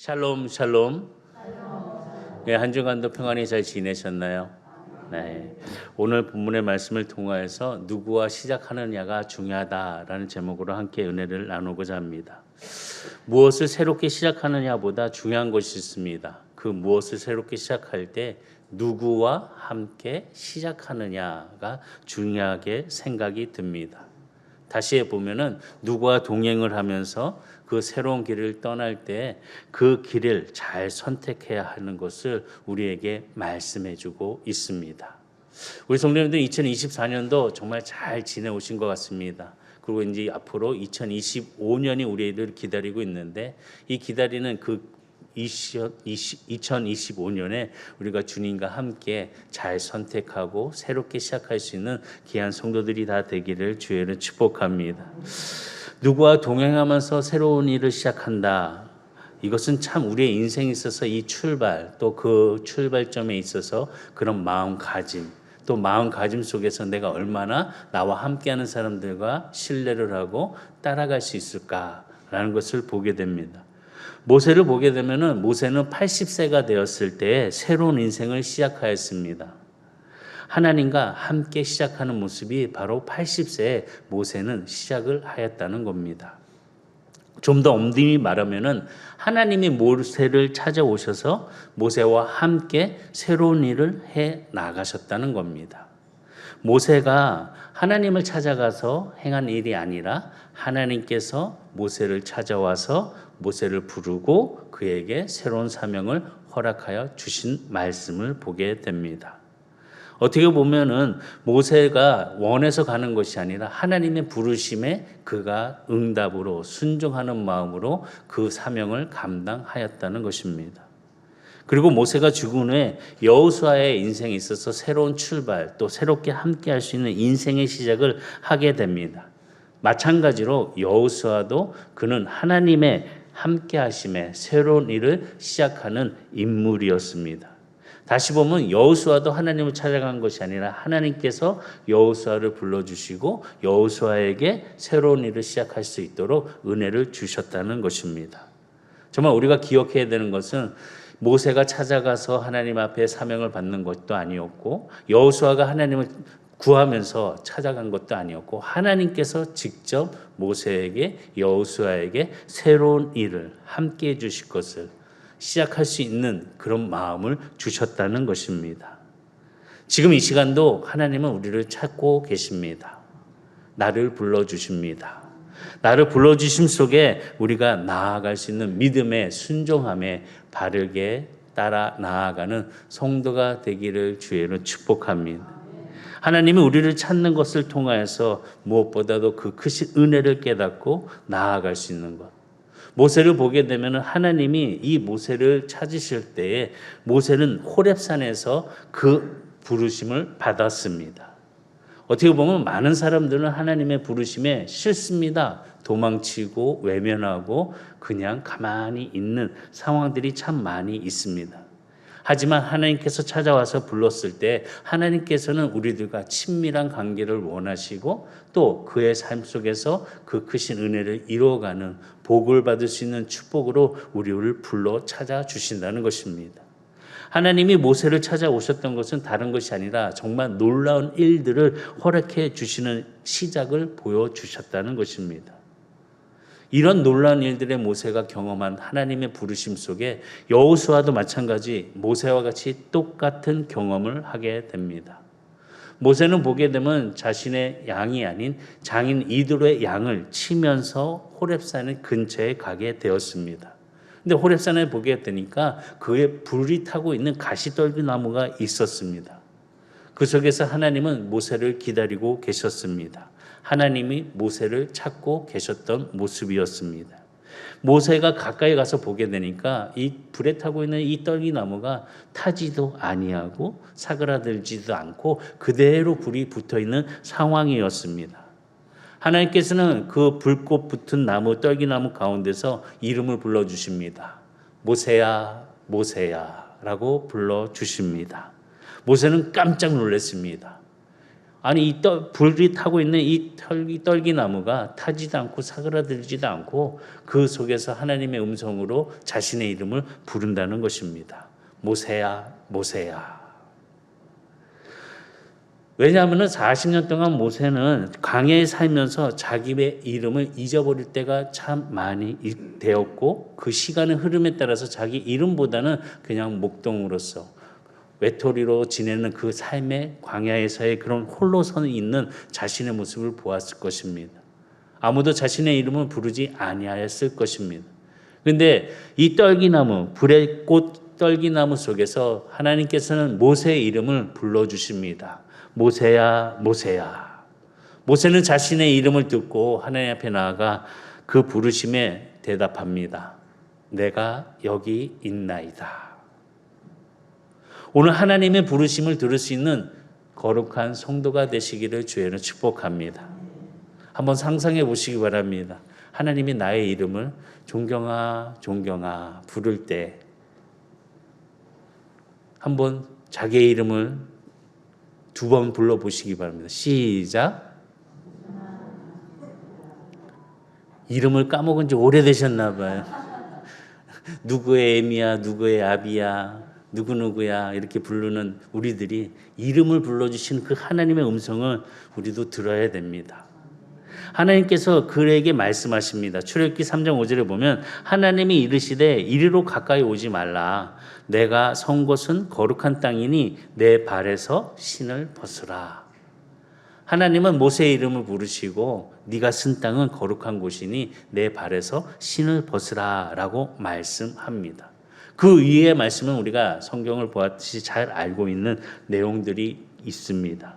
샬롬 샬롬. 네, 한 주간도 평안히 잘 지내셨나요? 네. 오늘 본문의 말씀을 통하여서 누구와 시작하느냐가 중요하다라는 제목으로 함께 은혜를 나누고자 합니다. 무엇을 새롭게 시작하느냐보다 중요한 것이 있습니다. 그 무엇을 새롭게 시작할 때 누구와 함께 시작하느냐가 중요하게 생각이 듭니다. 다시 해보면은 누구와 동행을 하면서 그 새로운 길을 떠날 때 그 길을 잘 선택해야 하는 것을 우리에게 말씀해주고 있습니다. 우리 성도님들 2024년도 정말 잘 지내오신 것 같습니다. 그리고 이제 앞으로 2025년이 우리를 기다리고 있는데 이 기다리는 그 2025년에 우리가 주님과 함께 잘 선택하고 새롭게 시작할 수 있는 귀한 성도들이 다 되기를 주의를 축복합니다. 누구와 동행하면서 새로운 일을 시작한다. 이것은 참 우리의 인생에 있어서 이 출발 또 그 출발점에 있어서 그런 마음가짐 또 마음가짐 속에서 내가 얼마나 나와 함께하는 사람들과 신뢰를 하고 따라갈 수 있을까라는 것을 보게 됩니다. 모세를 보게 되면은 모세는 80세가 되었을 때 새로운 인생을 시작하였습니다. 하나님과 함께 시작하는 모습이 바로 80세에 모세는 시작을 하였다는 겁니다. 좀 더 엄밀히 말하면은 하나님이 모세를 찾아오셔서 모세와 함께 새로운 일을 해 나가셨다는 겁니다. 모세가 하나님을 찾아가서 행한 일이 아니라 하나님께서 모세를 찾아와서 모세를 부르고 그에게 새로운 사명을 허락하여 주신 말씀을 보게 됩니다. 어떻게 보면은 모세가 원해서 가는 것이 아니라 하나님의 부르심에 그가 응답으로 순종하는 마음으로 그 사명을 감당하였다는 것입니다. 그리고 모세가 죽은 후에 여호수아의 인생에 있어서 새로운 출발 또 새롭게 함께 할 수 있는 인생의 시작을 하게 됩니다. 마찬가지로 여호수아도 그는 하나님의 함께 하심에 새로운 일을 시작하는 인물이었습니다. 다시 보면 여호수아도 하나님을 찾아간 것이 아니라 하나님께서 여호수아를 불러주시고 여호수아에게 새로운 일을 시작할 수 있도록 은혜를 주셨다는 것입니다. 정말 우리가 기억해야 되는 것은 모세가 찾아가서 하나님 앞에 사명을 받는 것도 아니었고 여호수아가 하나님을 구하면서 찾아간 것도 아니었고 하나님께서 직접 모세에게 여호수아에게 새로운 일을 함께 해 주실 것을 시작할 수 있는 그런 마음을 주셨다는 것입니다. 지금 이 시간도 하나님은 우리를 찾고 계십니다. 나를 불러주십니다. 나를 불러주심 속에 우리가 나아갈 수 있는 믿음의 순종함에 바르게 따라 나아가는 성도가 되기를 주의로 축복합니다. 하나님이 우리를 찾는 것을 통하여서 무엇보다도 그 크신 은혜를 깨닫고 나아갈 수 있는 것. 모세를 보게 되면 하나님이 이 모세를 찾으실 때에 모세는 호렙산에서 그 부르심을 받았습니다. 어떻게 보면 많은 사람들은 하나님의 부르심에 싫습니다. 도망치고 외면하고 그냥 가만히 있는 상황들이 참 많이 있습니다. 하지만 하나님께서 찾아와서 불렀을 때 하나님께서는 우리들과 친밀한 관계를 원하시고 또 그의 삶 속에서 그 크신 은혜를 이루어가는 복을 받을 수 있는 축복으로 우리를 불러 찾아주신다는 것입니다. 하나님이 모세를 찾아오셨던 것은 다른 것이 아니라 정말 놀라운 일들을 허락해 주시는 시작을 보여주셨다는 것입니다. 이런 놀라운 일들의 모세가 경험한 하나님의 부르심 속에 여호수아도 마찬가지 모세와 같이 똑같은 경험을 하게 됩니다. 모세는 보게 되면 자신의 양이 아닌 장인 이드로의 양을 치면서 호렙산 근처에 가게 되었습니다. 근데 호렙산에 보게 되니까 그의 불이 타고 있는 가시떨기 나무가 있었습니다. 그 속에서 하나님은 모세를 기다리고 계셨습니다. 하나님이 모세를 찾고 계셨던 모습이었습니다. 모세가 가까이 가서 보게 되니까 이 불에 타고 있는 이 떨기나무가 타지도 아니하고 사그라들지도 않고 그대로 불이 붙어있는 상황이었습니다. 하나님께서는 그 불꽃 붙은 나무 떨기나무 가운데서 이름을 불러주십니다. 모세야 모세야 라고 불러주십니다. 모세는 깜짝 놀랐습니다. 아니 불이 타고 있는 이 떨기나무가 타지도 않고 사그라들지도 않고 그 속에서 하나님의 음성으로 자신의 이름을 부른다는 것입니다. 모세야, 모세야. 왜냐하면 40년 동안 모세는 광야에 살면서 자기의 이름을 잊어버릴 때가 참 많이 되었고, 그 시간의 흐름에 따라서 자기 이름보다는 그냥 목동으로서 외톨이로 지내는 그 삶의 광야에서의 그런 홀로서 있는 자신의 모습을 보았을 것입니다. 아무도 자신의 이름을 부르지 아니하였을 것입니다. 그런데 이 떨기나무, 불의 꽃 떨기나무 속에서 하나님께서는 모세의 이름을 불러주십니다. 모세야, 모세야. 모세는 자신의 이름을 듣고 하나님 앞에 나아가 그 부르심에 대답합니다. 내가 여기 있나이다. 오늘 하나님의 부르심을 들을 수 있는 거룩한 성도가 되시기를 주의로 축복합니다. 한번 상상해 보시기 바랍니다. 하나님이 나의 이름을 존경아, 존경아 부를 때 한번 자기의 이름을 2번 불러보시기 바랍니다. 시작. 이름을 까먹은 지 오래되셨나 봐요. 누구의 애미야, 누구의 아비야, 누구누구야 이렇게 부르는 우리들이 이름을 불러주시는 그 하나님의 음성을 우리도 들어야 됩니다. 하나님께서 그에게 말씀하십니다. 출애굽기 3장 5절에 보면 하나님이 이르시되 이리로 가까이 오지 말라. 내가 선 곳은 거룩한 땅이니 내 발에서 신을 벗으라. 하나님은 모세의 이름을 부르시고 네가 쓴 땅은 거룩한 곳이니 내 발에서 신을 벗으라 라고 말씀합니다. 그 위의 말씀은 우리가 성경을 보았듯이 잘 알고 있는 내용들이 있습니다.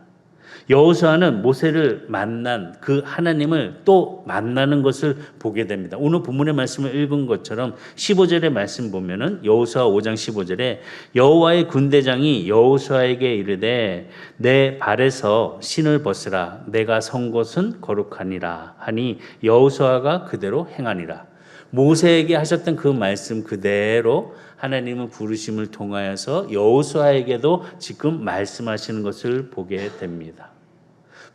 여호수아는 모세를 만난 그 하나님을 또 만나는 것을 보게 됩니다. 오늘 본문의 말씀을 읽은 것처럼 15절의 말씀 보면은 여호수아 5장 15절에 여호와의 군대장이 여호수아에게 이르되 내 발에서 신을 벗으라. 내가 선 곳은 거룩하니라 하니 여호수아가 그대로 행하니라. 모세에게 하셨던 그 말씀 그대로 하나님은 부르심을 통하여서 여호수아에게도 지금 말씀하시는 것을 보게 됩니다.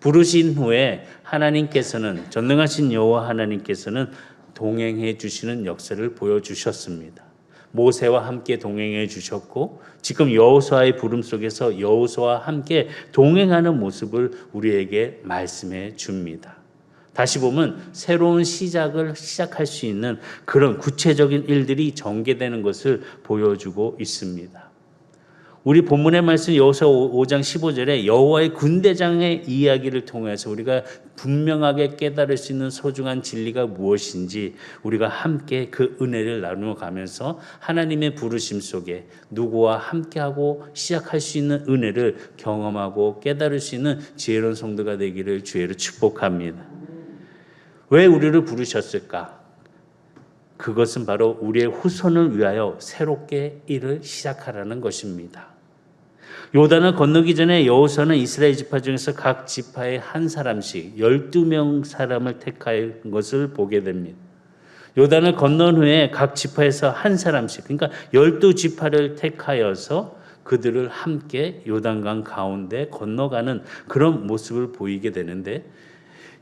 부르신 후에 하나님께서는 전능하신 여호와 하나님께서는 동행해 주시는 역사를 보여주셨습니다. 모세와 함께 동행해 주셨고 지금 여호수아의 부름 속에서 여호수아와 함께 동행하는 모습을 우리에게 말씀해 줍니다. 다시 보면 새로운 시작할 수 있는 그런 구체적인 일들이 전개되는 것을 보여주고 있습니다. 우리 본문의 말씀 여호수아 5장 15절에 여호와의 군대장의 이야기를 통해서 우리가 분명하게 깨달을 수 있는 소중한 진리가 무엇인지 우리가 함께 그 은혜를 나누어 가면서 하나님의 부르심 속에 누구와 함께하고 시작할 수 있는 은혜를 경험하고 깨달을 수 있는 지혜로운 성도가 되기를 주의로 축복합니다. 왜 우리를 부르셨을까? 그것은 바로 우리의 후손을 위하여 새롭게 일을 시작하라는 것입니다. 요단을 건너기 전에 여호수아는 이스라엘 지파 중에서 각 지파의 한 사람씩 12명 사람을 택한 것을 보게 됩니다. 요단을 건넌 후에 각 지파에서 한 사람씩, 그러니까 12지파를 택하여서 그들을 함께 요단강 가운데 건너가는 그런 모습을 보이게 되는데,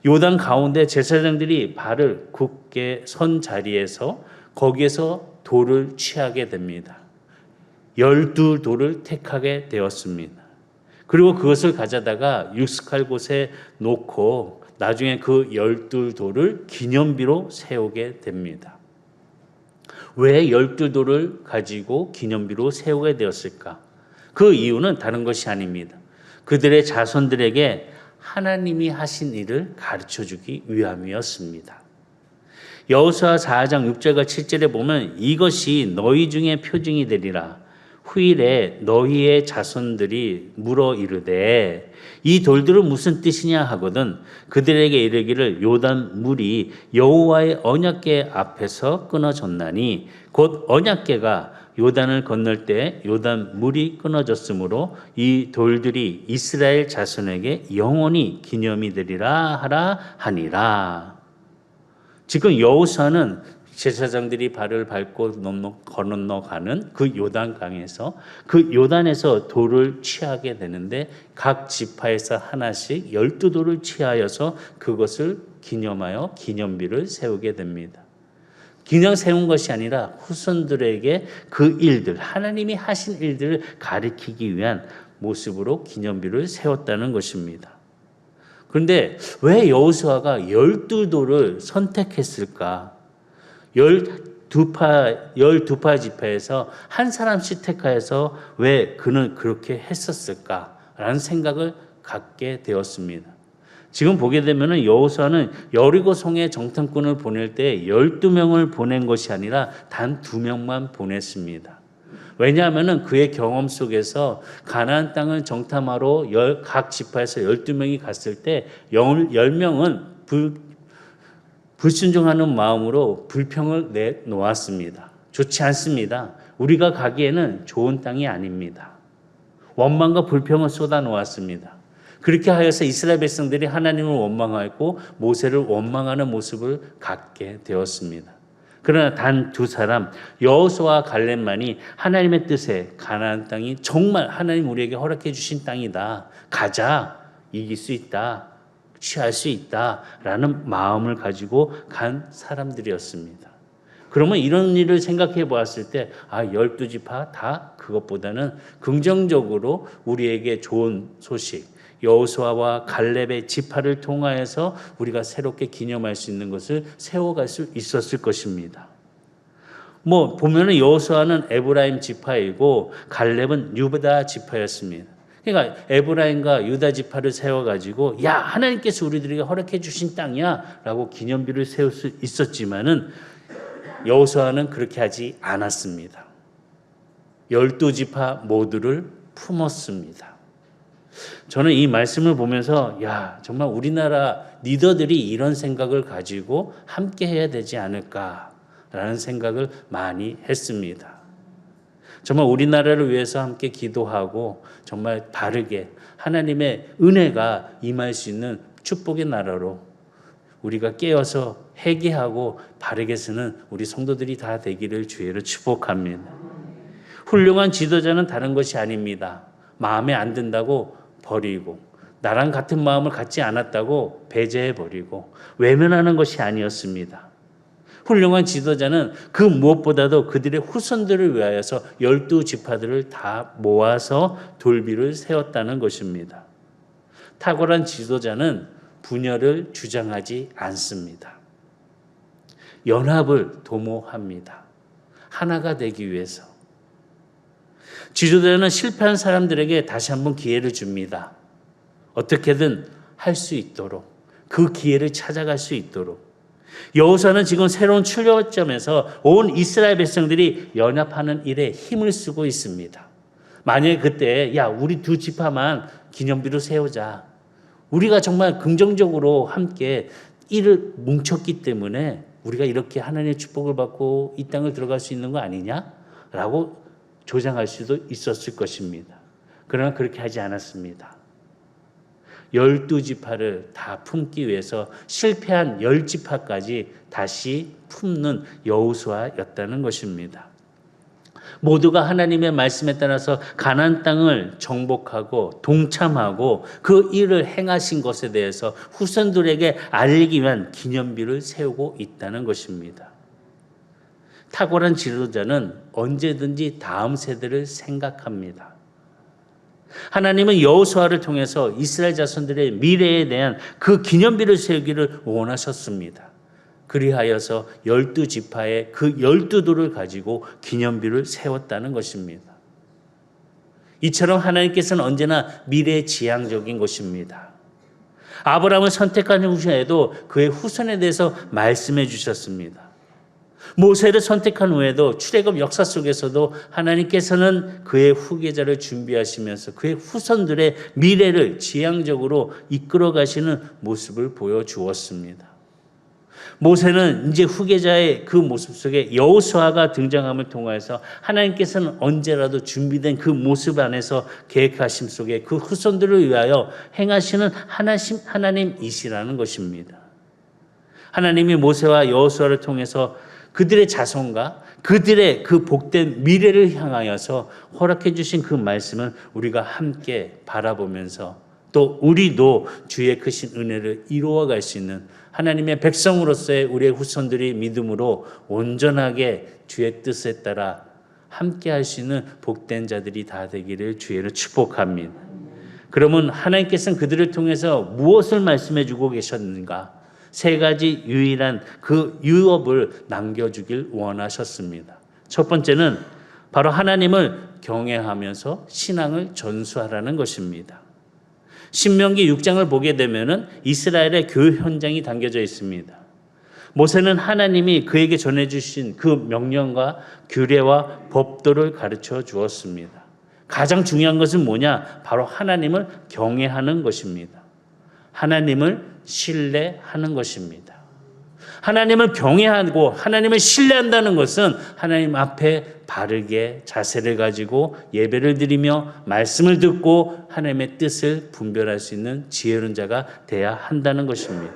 요단 가운데 제사장들이 발을 굳게 선 자리에서 거기에서 돌을 취하게 됩니다. 12돌을 택하게 되었습니다. 그리고 그것을 가져다가 유숙할 곳에 놓고 나중에 그 12돌을 기념비로 세우게 됩니다. 왜 12돌을 가지고 기념비로 세우게 되었을까? 그 이유는 다른 것이 아닙니다. 그들의 자손들에게 하나님이 하신 일을 가르쳐주기 위함이었습니다. 여호수아 4장 6절과 7절에 보면 이것이 너희 중에 표징이 되리라. 후일에 너희의 자손들이 물어 이르되 이 돌들은 무슨 뜻이냐 하거든 그들에게 이르기를 요단 물이 여호와의 언약궤 앞에서 끊어졌나니 곧 언약궤가 요단을 건널 때 요단 물이 끊어졌으므로 이 돌들이 이스라엘 자손에게 영원히 기념이 되리라 하라 하니라. 지금 여호수아는 제사장들이 발을 밟고 건너가는 그 요단강에서 그 요단에서 돌을 취하게 되는데 각 지파에서 하나씩 12돌을 취하여서 그것을 기념하여 기념비를 세우게 됩니다. 그냥 세운 것이 아니라 후손들에게 그 일들, 하나님이 하신 일들을 가리키기 위한 모습으로 기념비를 세웠다는 것입니다. 그런데 왜 여호수아가 12돌을 선택했을까? 12파 지파에서 한 사람씩 택하여서 왜 그는 그렇게 했었을까라는 생각을 갖게 되었습니다. 지금 보게 되면 여호수아는 여리고 성에 정탐꾼을 보낼 때 12명을 보낸 것이 아니라 단 2명만 보냈습니다. 왜냐하면 그의 경험 속에서 가나안 땅을 정탐하러 각 지파에서 12명이 갔을 때 10명은 불순종하는 마음으로 불평을 내놓았습니다. 좋지 않습니다. 우리가 가기에는 좋은 땅이 아닙니다. 원망과 불평을 쏟아놓았습니다. 그렇게 하여서 이스라엘 백성들이 하나님을 원망하고 모세를 원망하는 모습을 갖게 되었습니다. 그러나 단 2사람 여호수아와 갈렙만이 하나님의 뜻에 가나안 땅이 정말 하나님 우리에게 허락해 주신 땅이다. 가자. 이길 수 있다. 취할 수 있다라는 마음을 가지고 간 사람들이었습니다. 그러면 이런 일을 생각해 보았을 때 12지파 다 그것보다는 긍정적으로 우리에게 좋은 소식, 여호수아와 갈렙의 지파를 통하여서 우리가 새롭게 기념할 수 있는 것을 세워갈 수 있었을 것입니다. 보면은 여호수아는 에브라임 지파이고 갈렙은 유다 지파였습니다. 그러니까 에브라임과 유다 지파를 세워가지고 하나님께서 우리들에게 허락해 주신 땅이야라고 기념비를 세울 수 있었지만은 여호수아는 그렇게 하지 않았습니다. 12지파 모두를 품었습니다. 저는 이 말씀을 보면서 정말 우리나라 리더들이 이런 생각을 가지고 함께 해야 되지 않을까라는 생각을 많이 했습니다. 정말 우리나라를 위해서 함께 기도하고 정말 바르게 하나님의 은혜가 임할 수 있는 축복의 나라로 우리가 깨어서 회개하고 바르게 쓰는 우리 성도들이 다 되기를 주의로 축복합니다. 훌륭한 지도자는 다른 것이 아닙니다. 마음에 안 든다고 버리고 나랑 같은 마음을 갖지 않았다고 배제해버리고 외면하는 것이 아니었습니다. 훌륭한 지도자는 그 무엇보다도 그들의 후손들을 위하여서 12지파들을 다 모아서 돌비를 세웠다는 것입니다. 탁월한 지도자는 분열을 주장하지 않습니다. 연합을 도모합니다. 하나가 되기 위해서. 지도자는 실패한 사람들에게 다시 한번 기회를 줍니다. 어떻게든 할 수 있도록, 그 기회를 찾아갈 수 있도록. 여호수아는 지금 새로운 출발점에서 온 이스라엘 백성들이 연합하는 일에 힘을 쓰고 있습니다. 만약에 그때 우리 2지파만 기념비로 세우자. 우리가 정말 긍정적으로 함께 일을 뭉쳤기 때문에 우리가 이렇게 하나님의 축복을 받고 이 땅을 들어갈 수 있는 거 아니냐라고 조장할 수도 있었을 것입니다. 그러나 그렇게 하지 않았습니다. 12지파를 다 품기 위해서 실패한 10지파까지 다시 품는 여호수아였다는 것입니다. 모두가 하나님의 말씀에 따라서 가나안 땅을 정복하고 동참하고 그 일을 행하신 것에 대해서 후손들에게 알리기 위한 기념비를 세우고 있다는 것입니다. 탁월한 지도자는 언제든지 다음 세대를 생각합니다. 하나님은 여호수아를 통해서 이스라엘 자손들의 미래에 대한 그 기념비를 세우기를 원하셨습니다. 그리하여서 12지파의 그 12돌을 가지고 기념비를 세웠다는 것입니다. 이처럼 하나님께서는 언제나 미래지향적인 것입니다. 아브라함을 선택한 후에도 그의 후손에 대해서 말씀해 주셨습니다. 모세를 선택한 후에도 출애굽 역사 속에서도 하나님께서는 그의 후계자를 준비하시면서 그의 후손들의 미래를 지향적으로 이끌어 가시는 모습을 보여주었습니다. 모세는 이제 후계자의 그 모습 속에 여호수아가 등장함을 통하여서 하나님께서는 언제라도 준비된 그 모습 안에서 계획하심 속에 그 후손들을 위하여 행하시는 하나님이시라는 것입니다. 하나님이 모세와 여호수아를 통해서 그들의 자손과 그들의 그 복된 미래를 향하여서 허락해 주신 그 말씀을 우리가 함께 바라보면서 또 우리도 주의 크신 은혜를 이루어갈 수 있는 하나님의 백성으로서의 우리의 후손들이 믿음으로 온전하게 주의 뜻에 따라 함께 할 수 있는 복된 자들이 다 되기를 주의로 축복합니다. 그러면 하나님께서는 그들을 통해서 무엇을 말씀해 주고 계셨는가? 세 가지 유일한 그 유업을 남겨주길 원하셨습니다. 첫 번째는 바로 하나님을 경외하면서 신앙을 전수하라는 것입니다. 신명기 6장을 보게 되면은 이스라엘의 교회 현장이 담겨져 있습니다. 모세는 하나님이 그에게 전해주신 그 명령과 규례와 법도를 가르쳐 주었습니다. 가장 중요한 것은 뭐냐? 바로 하나님을 경외하는 것입니다. 하나님을 신뢰하는 것입니다. 하나님을 경외하고 하나님을 신뢰한다는 것은 하나님 앞에 바르게 자세를 가지고 예배를 드리며 말씀을 듣고 하나님의 뜻을 분별할 수 있는 지혜로운 자가 돼야 한다는 것입니다.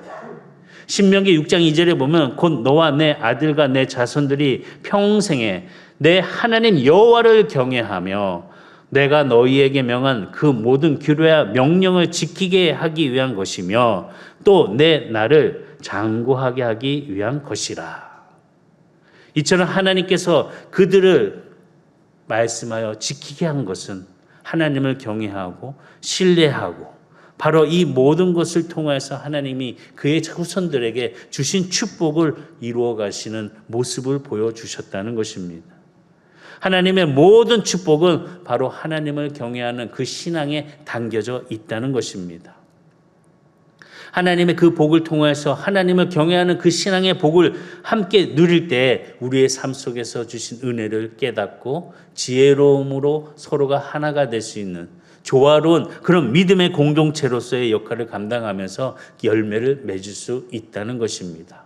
신명기 6장 2절에 보면 곧 너와 내 아들과 내 자손들이 평생에 내 하나님 여호와를 경외하며 내가 너희에게 명한 그 모든 규례와 명령을 지키게 하기 위한 것이며 또 내 나를 장구하게 하기 위한 것이라. 이처럼 하나님께서 그들을 말씀하여 지키게 한 것은 하나님을 경외하고 신뢰하고 바로 이 모든 것을 통해서 하나님이 그의 후손들에게 주신 축복을 이루어 가시는 모습을 보여주셨다는 것입니다. 하나님의 모든 축복은 바로 하나님을 경외하는 그 신앙에 담겨져 있다는 것입니다. 하나님의 그 복을 통해서 하나님을 경외하는 그 신앙의 복을 함께 누릴 때 우리의 삶 속에서 주신 은혜를 깨닫고 지혜로움으로 서로가 하나가 될 수 있는 조화로운 그런 믿음의 공동체로서의 역할을 감당하면서 열매를 맺을 수 있다는 것입니다.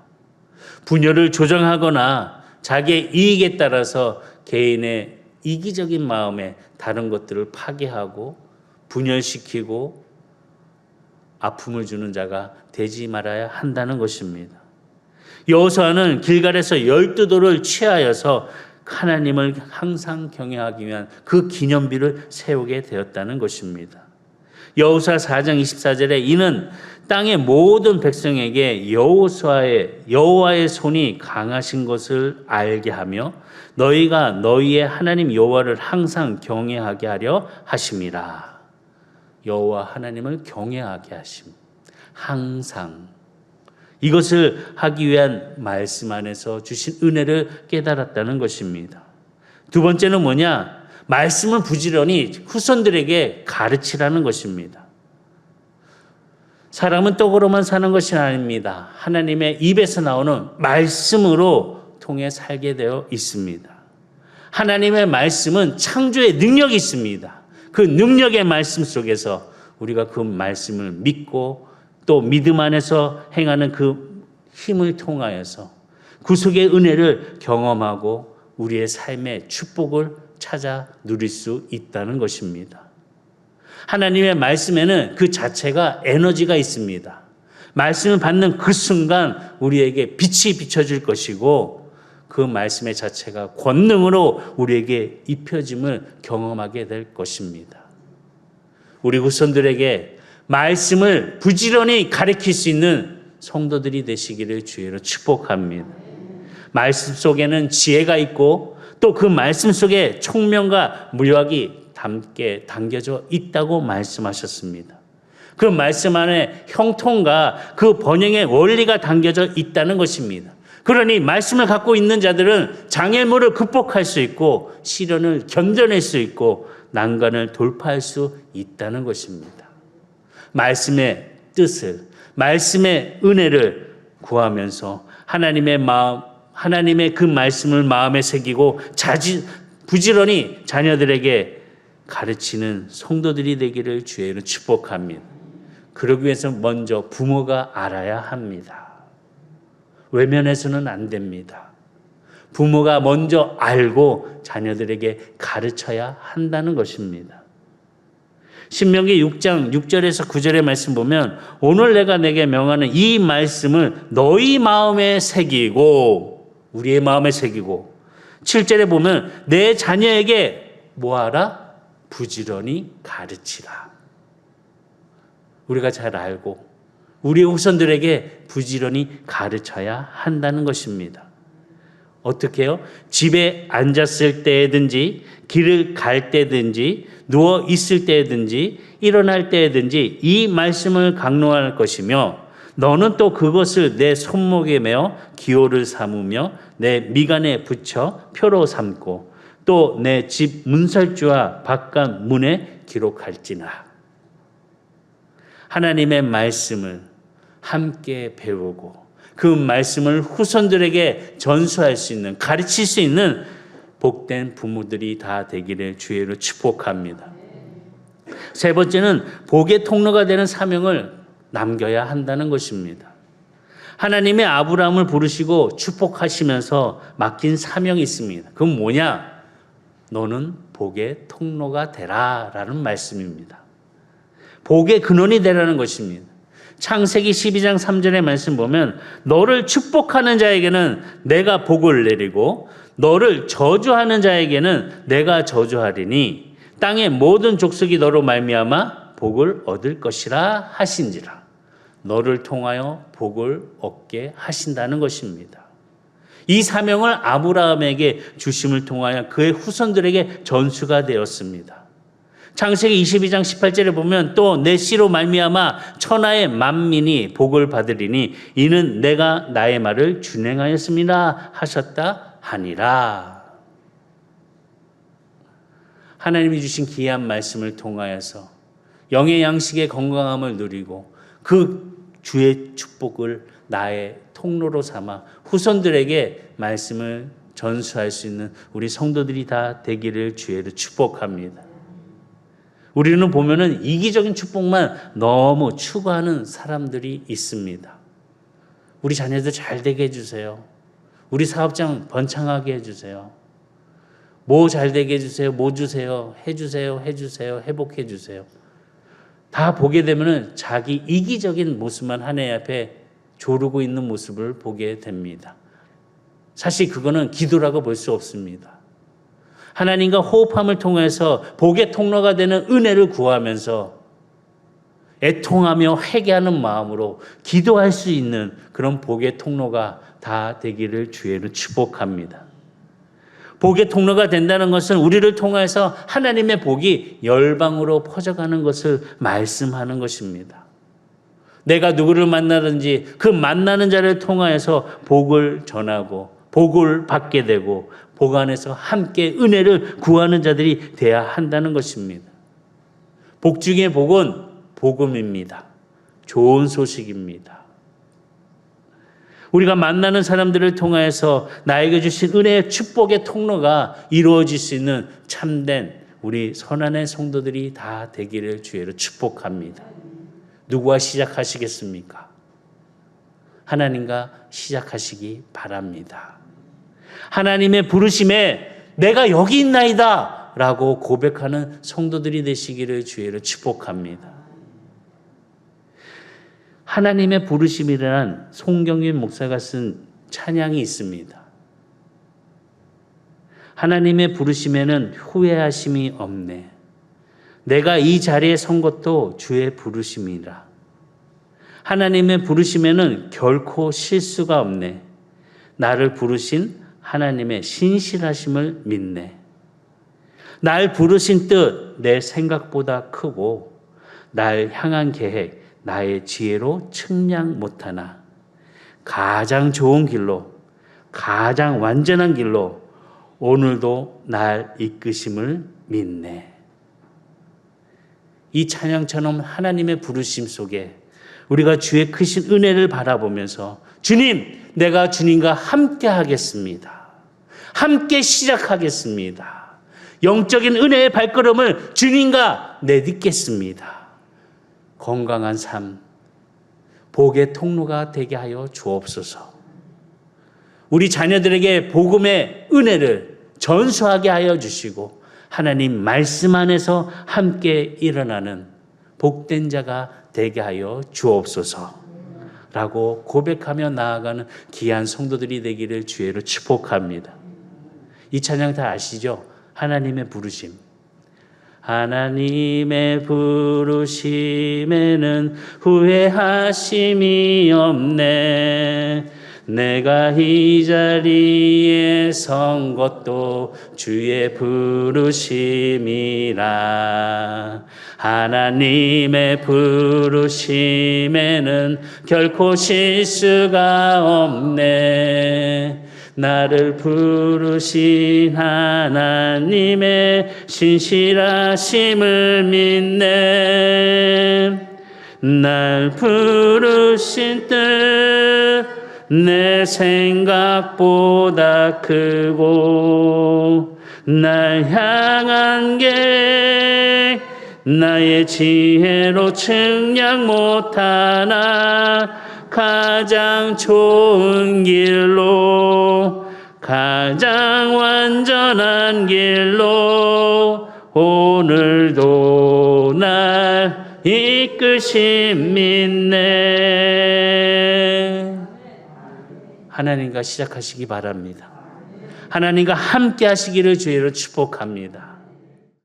분열을 조정하거나 자기의 이익에 따라서 개인의 이기적인 마음에 다른 것들을 파괴하고 분열시키고 아픔을 주는 자가 되지 말아야 한다는 것입니다. 여호수아는 길갈에서 12돌을 취하여서 하나님을 항상 경외하기 위한 그 기념비를 세우게 되었다는 것입니다. 여호수아 4장 24절에 이는 땅의 모든 백성에게 여호와의 손이 강하신 것을 알게 하며 너희가 너희의 하나님 여호와를 항상 경외하게 하려 하심이라. 여호와 하나님을 경외하게 하심. 항상. 이것을 하기 위한 말씀 안에서 주신 은혜를 깨달았다는 것입니다. 두 번째는 뭐냐? 말씀을 부지런히 후손들에게 가르치라는 것입니다. 사람은 떡으로만 사는 것이 아닙니다. 하나님의 입에서 나오는 말씀으로 통해 살게 되어 있습니다. 하나님의 말씀은 창조의 능력이 있습니다. 그 능력의 말씀 속에서 우리가 그 말씀을 믿고 또 믿음 안에서 행하는 그 힘을 통하여서 구속의 은혜를 경험하고 우리의 삶의 축복을 찾아 누릴 수 있다는 것입니다. 하나님의 말씀에는 그 자체가 에너지가 있습니다. 말씀을 받는 그 순간 우리에게 빛이 비춰질 것이고 그 말씀의 자체가 권능으로 우리에게 입혀짐을 경험하게 될 것입니다. 우리 후손들에게 말씀을 부지런히 가르칠 수 있는 성도들이 되시기를 주의로 축복합니다. 말씀 속에는 지혜가 있고 또 그 말씀 속에 총명과 무력이 함께 담겨져 있다고 말씀하셨습니다. 그 말씀 안에 형통과 그 번영의 원리가 담겨져 있다는 것입니다. 그러니 말씀을 갖고 있는 자들은 장애물을 극복할 수 있고 시련을 견뎌낼 수 있고 난관을 돌파할 수 있다는 것입니다. 말씀의 뜻을, 말씀의 은혜를 구하면서 하나님의 마음, 하나님의 그 말씀을 마음에 새기고 부지런히 자녀들에게 가르치는 성도들이 되기를 주의 이름으로 축복합니다. 그러기 위해서 먼저 부모가 알아야 합니다. 외면해서는 안 됩니다. 부모가 먼저 알고 자녀들에게 가르쳐야 한다는 것입니다. 신명기 6장 6절에서 9절의 말씀 보면 오늘 내가 내게 명하는 이 말씀을 너희 마음에 새기고 우리의 마음에 새기고 7절에 보면 내 자녀에게 뭐하라? 부지런히 가르치라. 우리가 잘 알고 우리의 후손들에게 부지런히 가르쳐야 한다는 것입니다. 어떻게 해요? 집에 앉았을 때든지 길을 갈 때든지 누워 있을 때든지 일어날 때든지 이 말씀을 강론할 것이며 너는 또 그것을 내 손목에 매어 기호를 삼으며 내 미간에 붙여 표로 삼고 또 내 집 문설주와 바깥 문에 기록할지나. 하나님의 말씀을 함께 배우고 그 말씀을 후손들에게 전수할 수 있는, 가르칠 수 있는 복된 부모들이 다 되기를 주의로 축복합니다. 세 번째는 복의 통로가 되는 사명을 남겨야 한다는 것입니다. 하나님의 아브라함을 부르시고 축복하시면서 맡긴 사명이 있습니다. 그건 뭐냐? 너는 복의 통로가 되라 라는 말씀입니다. 복의 근원이 되라는 것입니다. 창세기 12장 3절의 말씀 보면 너를 축복하는 자에게는 내가 복을 내리고 너를 저주하는 자에게는 내가 저주하리니 땅의 모든 족속이 너로 말미암아 복을 얻을 것이라 하신지라. 너를 통하여 복을 얻게 하신다는 것입니다. 이 사명을 아브라함에게 주심을 통하여 그의 후손들에게 전수가 되었습니다. 창세기 22장 18절에 보면 또 내 씨로 말미암아 천하의 만민이 복을 받으리니 이는 내가 나의 말을 준행하였습니다 하셨다 하니라. 하나님이 주신 귀한 말씀을 통하여서 영의 양식의 건강함을 누리고 그 주의 축복을 나의 통로로 삼아 후손들에게 말씀을 전수할 수 있는 우리 성도들이 다 되기를 주의로 축복합니다. 우리는 보면은 이기적인 축복만 너무 추구하는 사람들이 있습니다. 우리 자녀들 잘 되게 해주세요. 우리 사업장 번창하게 해주세요. 뭐 잘 되게 해주세요. 뭐 주세요. 해주세요. 해주세요. 회복해 주세요. 다 보게 되면은 자기 이기적인 모습만 하나님 앞에 조르고 있는 모습을 보게 됩니다. 사실 그거는 기도라고 볼 수 없습니다. 하나님과 호흡함을 통해서 복의 통로가 되는 은혜를 구하면서 애통하며 회개하는 마음으로 기도할 수 있는 그런 복의 통로가 다 되기를 주의로 축복합니다. 복의 통로가 된다는 것은 우리를 통해서 하나님의 복이 열방으로 퍼져가는 것을 말씀하는 것입니다. 내가 누구를 만나든지 그 만나는 자를 통하여서 복을 전하고 복을 받게 되고 복 안에서 함께 은혜를 구하는 자들이 되어야 한다는 것입니다. 복 중의 복은 복음입니다. 좋은 소식입니다. 우리가 만나는 사람들을 통하여서 나에게 주신 은혜의 축복의 통로가 이루어질 수 있는 참된 우리 선한의 성도들이 다 되기를 주의로 축복합니다. 누구와 시작하시겠습니까? 하나님과 시작하시기 바랍니다. 하나님의 부르심에 내가 여기 있나이다 라고 고백하는 성도들이 되시기를 주의로 축복합니다. 하나님의 부르심이라는 송경윤 목사가 쓴 찬양이 있습니다. 하나님의 부르심에는 후회하심이 없네. 내가 이 자리에 선 것도 주의 부르심이라. 하나님의 부르심에는 결코 실수가 없네. 나를 부르신 하나님의 신실하심을 믿네. 날 부르신 뜻 내 생각보다 크고 날 향한 계획 나의 지혜로 측량 못하나 가장 좋은 길로 가장 완전한 길로 오늘도 날 이끄심을 믿네. 이 찬양처럼 하나님의 부르심 속에 우리가 주의 크신 은혜를 바라보면서 주님, 내가 주님과 함께 하겠습니다. 함께 시작하겠습니다. 영적인 은혜의 발걸음을 주님과 내딛겠습니다. 건강한 삶, 복의 통로가 되게 하여 주옵소서. 우리 자녀들에게 복음의 은혜를 전수하게 하여 주시고 하나님 말씀 안에서 함께 일어나는 복된 자가 되게 하여 주옵소서. 라고 고백하며 나아가는 귀한 성도들이 되기를 주의로 축복합니다. 이 찬양 다 아시죠? 하나님의 부르심. 하나님의 부르심에는 후회하심이 없네. 내가 이 자리에 선 것도 주의 부르심이라. 하나님의 부르심에는 결코 실수가 없네. 나를 부르신 하나님의 신실하심을 믿네. 날 부르신 뜻 내 생각보다 크고 날 향한 게 나의 지혜로 측량 못하나 가장 좋은 길로 가장 완전한 길로 오늘도 날 이끄심 믿네. 하나님과 시작하시기 바랍니다. 하나님과 함께 하시기를 주의로 축복합니다.